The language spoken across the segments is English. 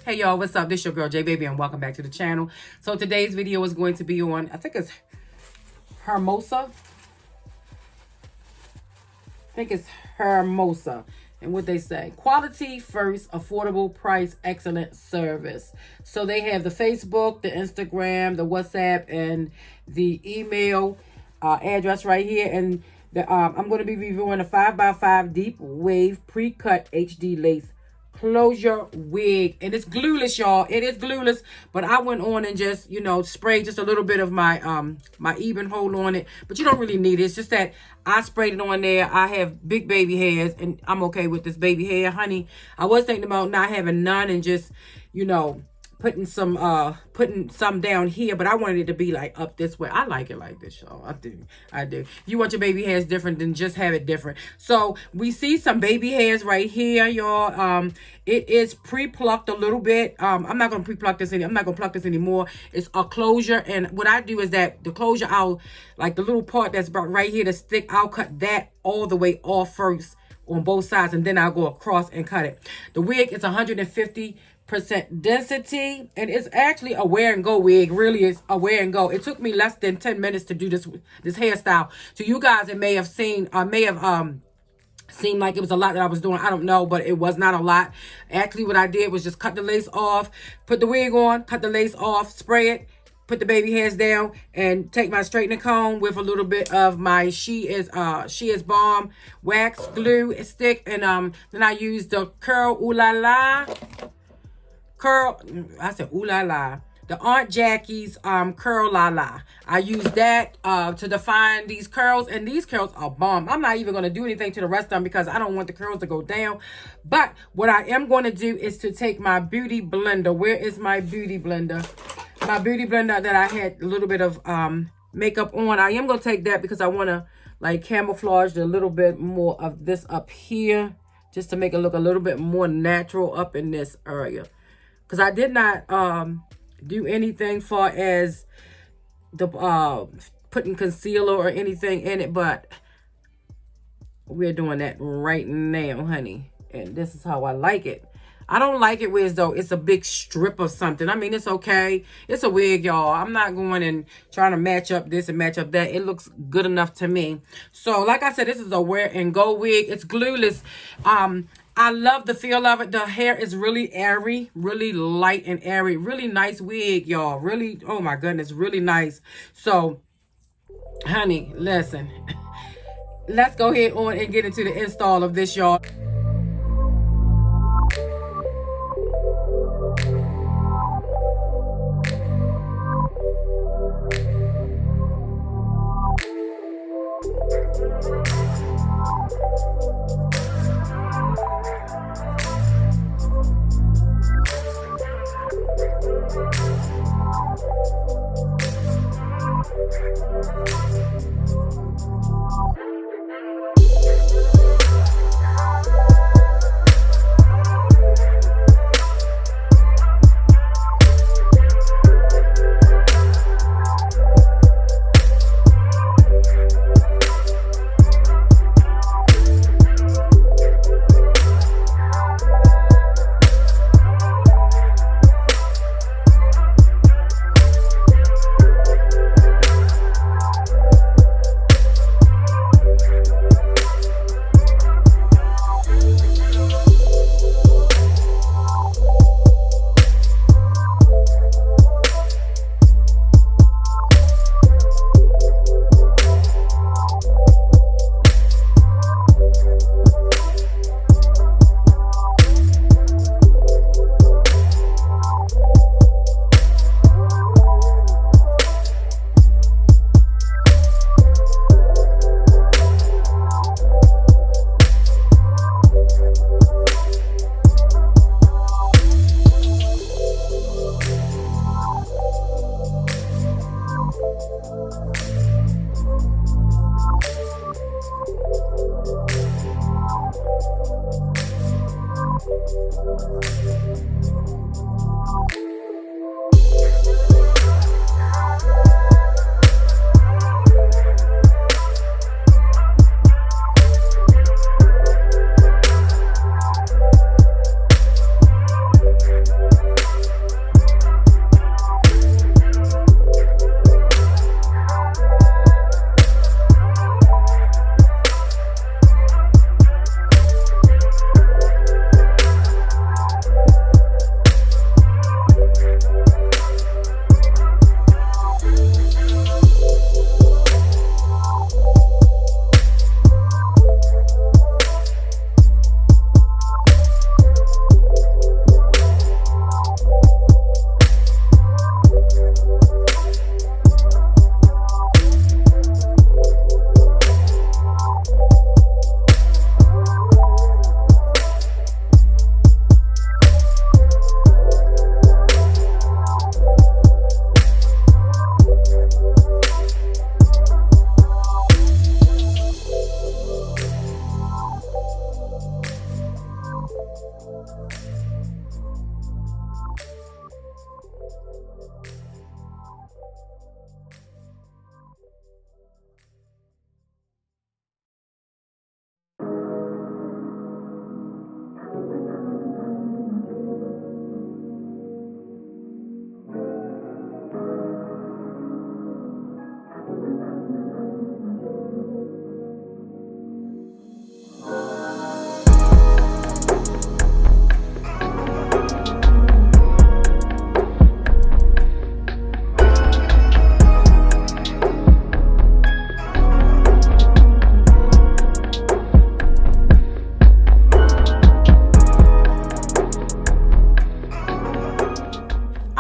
Hey y'all, what's up? This your girl J Baby and welcome back to the channel. So today's video is going to be on, I think it's Hermosa. And what they say, quality first, affordable price, excellent service. So they have the Facebook, the Instagram, the WhatsApp, and the email address right here. And the I'm going to be reviewing a 5x5 deep wave pre-cut HD lace closure wig, and it's glueless, y'all. It is glueless, but I went on and just, you know, sprayed just a little bit of my my even hold on it, but you don't really need it. It's just that I sprayed it on there. I have big baby hairs and I'm okay with this baby hair, honey. I was thinking about not having none and just, you know, putting some down here, but I wanted it to be like up this way. I like it like this, y'all. I do. You want your baby hairs different, then just have it different. So we see some baby hairs right here, y'all. It is pre-plucked a little bit. I'm not gonna pre-pluck this I'm not gonna pluck this anymore. It's a closure, and what I do is that the closure, I'll like the little part that's about right here, the stick, I'll cut that all the way off first on both sides, and then I'll go across and cut it. The wig is 150% density, and it's actually a wear and go wig. Really, is a wear and go. It took me less than 10 minutes to do this hairstyle. So you guys, it may have seemed like it was a lot that I was doing. I don't know, but it was not a lot. Actually, what I did was just cut the lace off, put the wig on, cut the lace off, spray it, put the baby hairs down, and take my straightening comb with a little bit of my She Is Balm wax glue stick, and then I used the curl ooh la la. The Aunt Jackie's curl la la. I use that to define these curls, and these curls are bomb. I'm not even going to do anything to the rest of them because I don't want the curls to go down. But what I am going to do is to take my beauty blender. Where is my beauty blender? My beauty blender that I had a little bit of makeup on. I am going to take that because I want to like camouflage a little bit more of this up here, just to make it look a little bit more natural up in this area. Because I did not do anything far as the putting concealer or anything in it, but we're doing that right now, honey. And this is how I like it. I don't like it where though it's a big strip of something. I mean, it's okay. It's a wig, y'all. I'm not going and trying to match up this and match up that. It looks good enough to me. So, like I said, this is a wear and go wig. It's glueless. I love the feel of it. The hair is really airy, really light and airy. Really nice wig, y'all. Really, oh my goodness, really nice. So, honey, listen. Let's go ahead on and get into the install of this, y'all.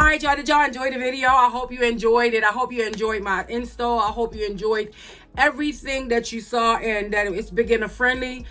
right, y'all. Did y'all enjoy the video? I hope you enjoyed it. I hope you enjoyed my install. I hope you enjoyed everything that you saw and that it's beginner friendly.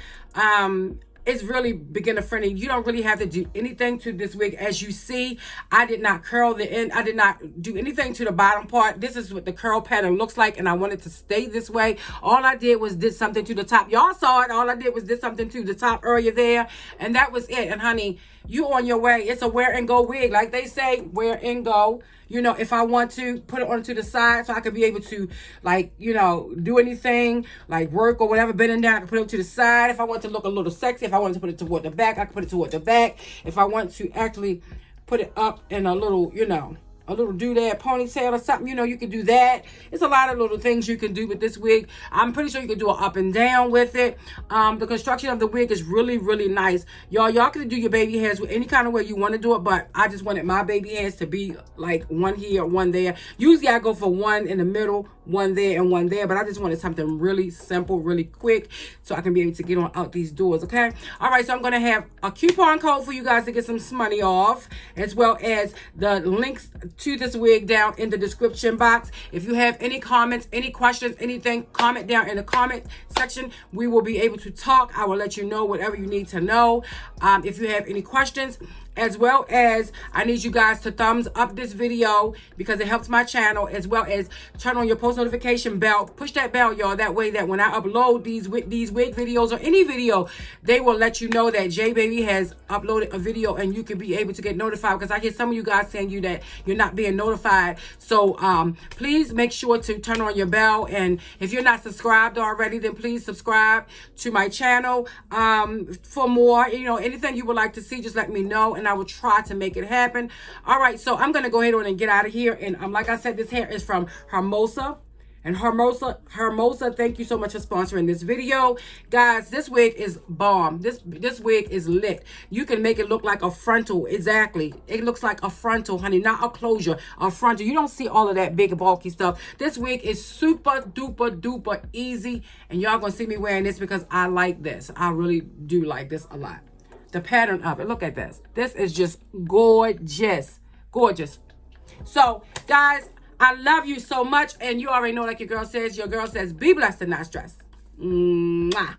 It's really beginner friendly. You don't really have to do anything to this wig. As you see, I did not curl the end. I did not do anything to the bottom part. This is what the curl pattern looks like, and I wanted to stay this way. All I did was did something to the top. Y'all saw it. All I did was did something to the top area there, and that was it. And honey, you on your way. It's a wear and go wig. Like they say, wear and go. You know, if I want to put it onto the side so I could be able to, like, you know, do anything, like work or whatever, bending down, I can put it to the side. If I want to look a little sexy, if I want to put it toward the back, I can put it toward the back. If I want to actually put it up in a little, you know, a little doodad ponytail or something, you know, you can do that. It's a lot of little things you can do with this wig. I'm pretty sure you can do it up and down with it. The construction of the wig is really, really nice. Y'all can do your baby hairs with any kind of way you want to do it, but I just wanted my baby hairs to be like one here, one there. Usually I go for one in the middle, one there and one there, but I just wanted something really simple, really quick, so I can be able to get on out these doors, okay? All right, so I'm gonna have a coupon code for you guys to get some money off, as well as the links to this wig down in the description box. If you have any comments, any questions, anything, comment down in the comment section. We will be able to talk. I will let you know whatever you need to know. If you have any questions, as well as I need you guys to thumbs up this video because it helps my channel, as well as turn on your post notification bell. Push that bell, y'all. That way that when I upload these wig videos or any video, they will let you know that J Baby has uploaded a video and you can be able to get notified, because I hear some of you guys saying that you're not being notified. So please make sure to turn on your bell, and if you're not subscribed already, then please subscribe to my channel. For more, you know, anything you would like to see, just let me know and I will try to make it happen. All right, so I'm gonna go ahead on and get out of here. And like I said, this hair is from Hermosa. And Hermosa, thank you so much for sponsoring this video. Guys, this wig is bomb. This wig is lit. You can make it look like a frontal. Exactly. It looks like a frontal, honey, not a closure, a frontal. You don't see all of that big bulky stuff. This wig is super duper duper easy. And y'all gonna see me wearing this because I like this. I really do like this a lot. The pattern of it. Look at this. This is just gorgeous. Gorgeous. So, guys, I love you so much. And you already know, like your girl says, be blessed and not stressed. Mwah.